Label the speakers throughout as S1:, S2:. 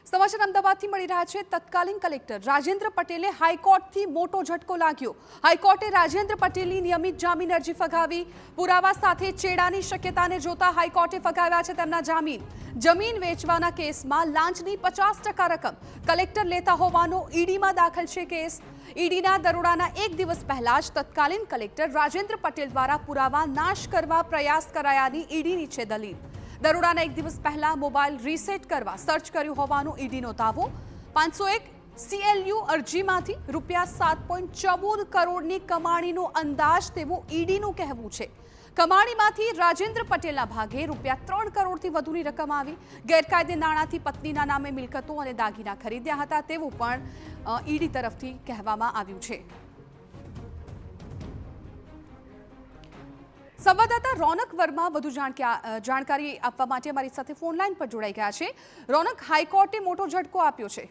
S1: સમાચાર અમદાવાદથી મળી રહ્યા છે। તત્કાલીન કલેક્ટર રાજેન્દ્ર પટેલે હાઈકોર્ટથી મોટો ઝટકો લાગ્યો। હાઈકોર્ટે રાજેન્દ્ર પટેલની નિયમિત જામીન અરજી ફગાવી। પુરાવા સાથે છેડાની શક્યતાને જોતા હાઈકોર્ટે ફગાવ્યા છે તેમના જામીન। જમીન વેચવાના કેસમાં લાંચની 50% રકમ કલેક્ટર લેતા હોવાનો ઈડીમાં દાખલ છે કેસ। ઈડીના દરોડાના એક દિવસ પહેલા જ તત્કાલીન કલેક્ટર રાજેન્દ્ર પટેલ દ્વારા પુરાવા નાશ કરવા પ્રયાસ કરાયાની ઈડીની છે દલીલ। દરોડાના એક દિવસ પહેલા મોબાઈલ રીસેટ કરવા સર્ચ કર્યું હોવાનું ઈડીનો દાવો। 501 CLU અરજીમાંથી ₹7.14 કરોડની કમાણીનો અંદાજ તેવું ઈડીનું કહેવું છે। કમાણીમાંથી રાજેન્દ્ર પટેલના ભાગે ₹3 કરોડથી વધુની રકમ આવી। ગેરકાયદે નાણાંથી પત્નીના નામે મિલકતો અને દાગીના ખરીદ્યા હતા તેવું પણ ઈડી તરફથી કહેવામાં આવ્યું છે। સંવાદદાતા રોનક વર્મા વધુ જાણકારી આપવા માટે અમારી સાથે ફોન લાઈન પર જોડાઈ ગયા છે। રોનક, હાઈકોર્ટે મોટો ઝટકો આપ્યો છે।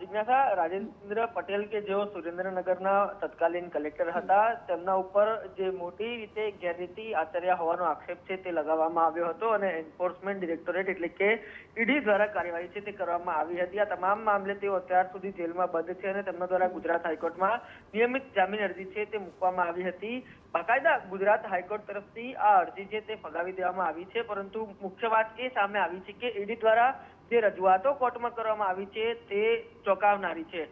S2: જિજ્ઞાસા, રાજેન્દ્ર પટેલ કે જેઓ સુરેન્દ્રનગરના તત્કાલીન કલેક્ટર હતા તેમના ઉપર જે મોટી રીતે ગેરરીતિ આચર્યા હોવાનો આક્ષેપ છે તે લગાવવામાં આવ્યો હતો અને એન્ફોર્સમેન્ટ ડિરેક્ટોરેટ એટલે કે ઈડી દ્વારા કાર્યવાહી છે તે કરવામાં આવી હતી। આ તમામ મામલે તેઓ અત્યાર સુધી જેલમાં બંધ છે અને તેમના દ્વારા ગુજરાત હાઈકોર્ટમાં નિયમિત જામીન અરજી છે તે મૂકવામાં આવી હતી। બાકાયદા ગુજરાત હાઈકોર્ટ તરફથી આ અરજી છે તે ફગાવી દેવામાં આવી છે, પરંતુ મુખ્ય વાત એ સામે આવી છે કે ઈડી દ્વારા જે રજૂઆતો કોર્ટમાં કરવામાં આવી છે તે ચોંકાવનારી છે।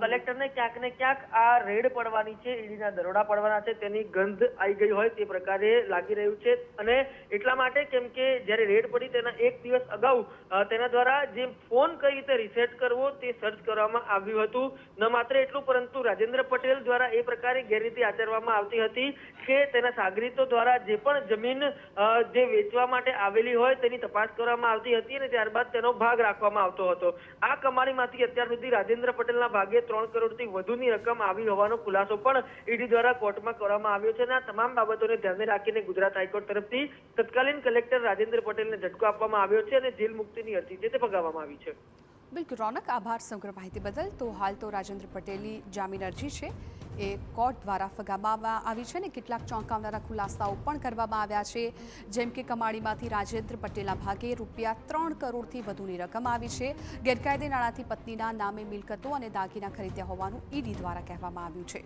S2: કલેક્ટરને ક્યાંક ને ક્યાંક આ રેડ પડવાની છે, ઈડીના દરોડા પડવાના છે તેની ગંધ આવી ગઈ હોય તે પ્રકારે લાગી રહ્યું છે। અને એટલા માટે કેમ કે જ્યારે રેડ પડી તેના એક દિવસ અગાઉ તેના દ્વારા જે ફોન કઈ રીતે રિસેટ કરવો તે સર્ચ કરવામાં આવ્યું હતું। ન માત્ર એટલું, પરંતુ રાજેન્દ્ર પટેલ દ્વારા એ પ્રકારે ગેરરીતિ આચરવામાં આવતી હતી કે તેના સાગરીતો દ્વારા જે પણ જમીન જે વેચવા માટે આવેલી હોય તેની તપાસ કરવામાં આવતી હતી અને ત્યારબાદ તેનો ભાગ રાખવામાં આવતો હતો। આ કમાણીમાંથી અત્યાર સુધી રાજેન્દ્ર પટેલના ભાગે 3 કરોડથી વધુની રકમ આવી હોવાનો ખુલાસો પણ ઈડી દ્વારા કોર્ટમાં કરવામાં આવ્યો છે અને આ તમામ બાબતોને ધ્યાને રાખીને ગુજરાત હાઈકોર્ટ તરફથી તત્કાલીન કલેક્ટર રાજેન્દ્ર પટેલને ઝટકો આપવામાં આવ્યો છે અને જેલ મુક્તિની અરજી છે તે ફગાવવામાં આવી છે।
S1: બિલકુલ રોનક, આભાર સમગ્ર માહિતી બદલ। તો હાલ તો રાજેન્દ્ર પટેલની જામીન અરજી છે એ કોર્ટ દ્વારા ફગાવવામાં આવી છે અને કેટલાક ચોંકાવનારા ખુલાસાઓ પણ કરવામાં આવ્યા છે, જેમ કે કમાણીમાંથી રાજેન્દ્ર પટેલના ભાગે ₹3 કરોડથી વધુની રકમ આવી છે। ગેરકાયદે નાણાંથી પત્નીના નામે મિલકતો અને દાગીના ખરીદ્યા હોવાનું ઈડી દ્વારા કહેવામાં આવ્યું છે।